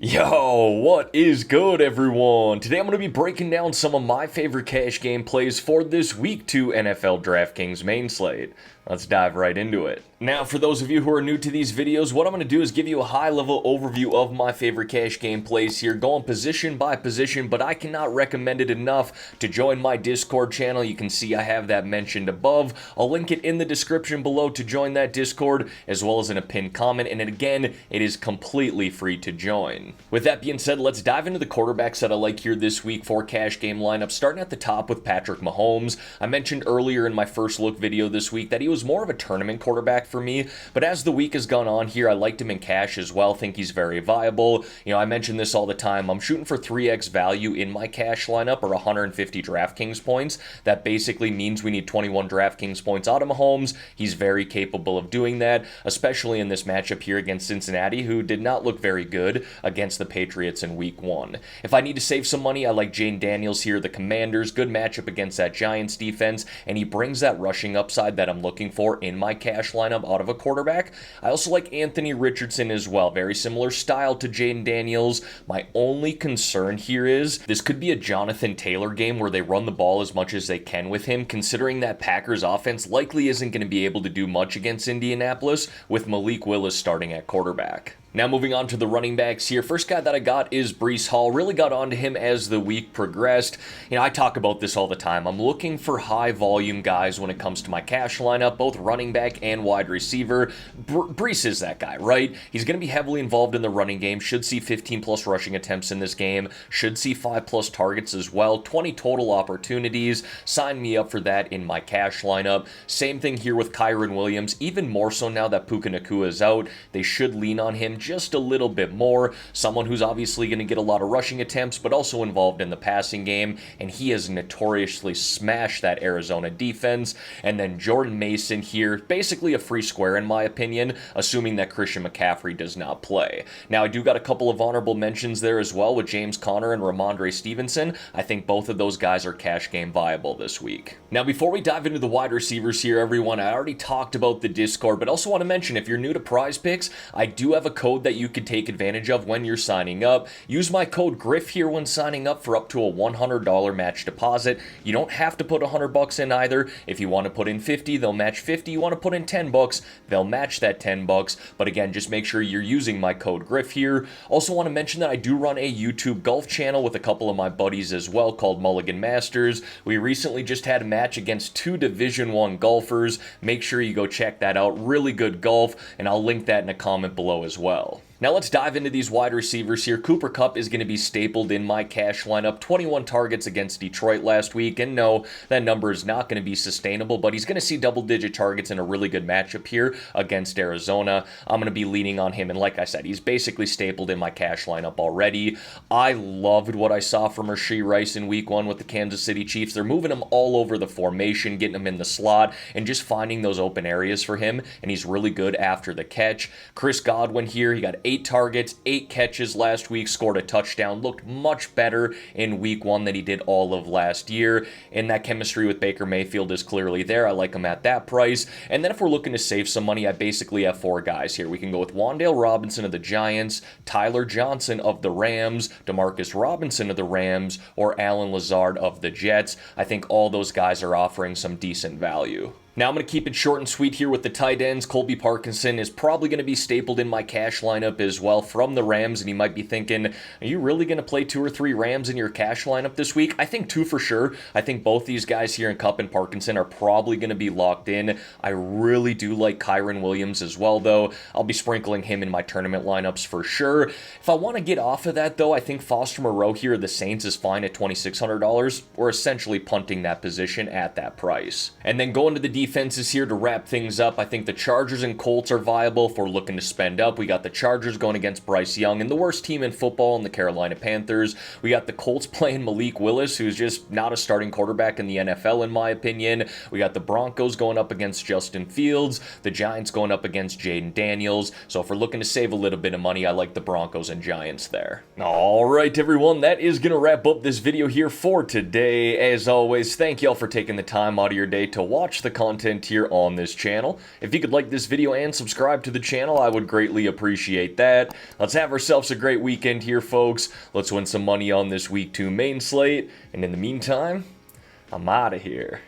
Yo, what is good, everyone? Today I'm going to be breaking down some of my favorite cash game plays for this week 2 NFL DraftKings main slate. Let's dive right into it. Now, for those of you who are new to these videos, what I'm going to do is give you a high-level overview of my favorite cash game plays here, going position by position, but I cannot recommend it enough to join my Discord channel. You can see I have that mentioned above. I'll link it in the description below to join that Discord, as well as in a pinned comment, and again, it is completely free to join. With that being said, let's dive into the quarterbacks that I like here this week for cash game lineup, starting at the top with Patrick Mahomes. I mentioned earlier in my first look video this week that he was more of a tournament quarterback for me, but as the week has gone on here, I liked him in cash as well, think he's very viable. You know, I mention this all the time, I'm shooting for 3x value in my cash lineup, or 150 DraftKings points. That basically means we need 21 DraftKings points out of Mahomes. He's very capable of doing that, especially in this matchup here against Cincinnati, who did not look very good against the Patriots in week 1. If I need to save some money, I like Jane Daniels here, the Commanders, good matchup against that Giants defense, and he brings that rushing upside that I'm looking for in my cash lineup out of a quarterback. I also like Anthony Richardson as well, very similar style to Jane Daniels. My only concern here is this could be a Jonathan Taylor game where they run the ball as much as they can with him, considering that Packers offense likely isn't going to be able to do much against Indianapolis with Malik Willis starting at quarterback. Now moving on to the running backs here. First guy that I got is Breece Hall. Really got onto him as the week progressed. You know, I talk about this all the time. I'm looking for high volume guys when it comes to my cash lineup, both running back and wide receiver. Breece is that guy, right? He's going to be heavily involved in the running game. Should see 15 plus rushing attempts in this game. Should see 5 plus targets as well. 20 total opportunities. Sign me up for that in my cash lineup. Same thing here with Kyren Williams. Even more so now that Puka Nacua is out. They should lean on him just a little bit more. Someone who's obviously going to get a lot of rushing attempts, but also involved in the passing game, and he has notoriously smashed that Arizona defense. And then Jordan Mason here, basically a free square in my opinion, assuming that Christian McCaffrey does not play. Now, I do got a couple of honorable mentions there as well with James Conner and Ramondre Stevenson. I think both of those guys are cash game viable this week. Now, before we dive into the wide receivers here, everyone, I already talked about the Discord, but also want to mention, if you're new to Prize Picks, I do have a code that you could take advantage of when you're signing up. Use my code GRIFF here when signing up for up to a $100 match deposit. You don't have to put $100 in either. If you want to put in 50, they'll match 50. You want to put in $10, they'll match that $10. But again, just make sure you're using my code GRIFF here. Also want to mention that I do run a YouTube golf channel with a couple of my buddies as well called Mulligan Masters. We recently just had a match against 2 Division I golfers. Make sure you go check that out. Really good golf, and I'll link that in a comment below as well. Now let's dive into these wide receivers here. Cooper Kupp is going to be stapled in my cash lineup. 21 targets against Detroit last week, and no, that number is not going to be sustainable, but he's going to see double-digit targets in a really good matchup here against Arizona. I'm going to be leaning on him, and like I said, he's basically stapled in my cash lineup already. I loved what I saw from Rashee Rice in week 1 with the Kansas City Chiefs. They're moving him all over the formation, getting him in the slot, and just finding those open areas for him, and he's really good after the catch. Chris Godwin here, he got 8 targets, 8 catches last week, scored a touchdown, looked much better in week 1 than he did all of last year, and that chemistry with Baker Mayfield is clearly there. I like him at that price. And then if we're looking to save some money, I basically have 4 guys here. We can go with Wan'Dale Robinson of the Giants, Tyler Johnson of the Rams, Demarcus Robinson of the Rams, or Allen Lazard of the Jets. I think all those guys are offering some decent value. Now I'm going to keep it short and sweet here with the tight ends. Colby Parkinson is probably going to be stapled in my cash lineup as well from the Rams, and you might be thinking, are you really going to play 2 or 3 Rams in your cash lineup this week? I think 2 for sure. I think both these guys here in Kupp and Parkinson are probably going to be locked in. I really do like Kyren Williams as well, though. I'll be sprinkling him in my tournament lineups for sure. If I want to get off of that, though, I think Foster Moreau here of the Saints is fine at $2,600. We're essentially punting that position at that price. And then going to the defenses here to wrap things up. I think the Chargers and Colts are viable if we're looking to spend up. We got the Chargers going against Bryce Young and the worst team in football in the Carolina Panthers. We got the Colts playing Malik Willis, who's just not a starting quarterback in the NFL in my opinion. We got the Broncos going up against Justin Fields. The Giants going up against Jaden Daniels. So if we're looking to save a little bit of money, I like the Broncos and Giants there. Alright everyone, that is going to wrap up this video here for today. As always, thank y'all for taking the time out of your day to watch the content content here on this channel. If you could like this video and subscribe to the channel, I would greatly appreciate that. Let's have ourselves a great weekend here, folks. Let's win some money on this week 2 main slate. And in the meantime, I'm out of here.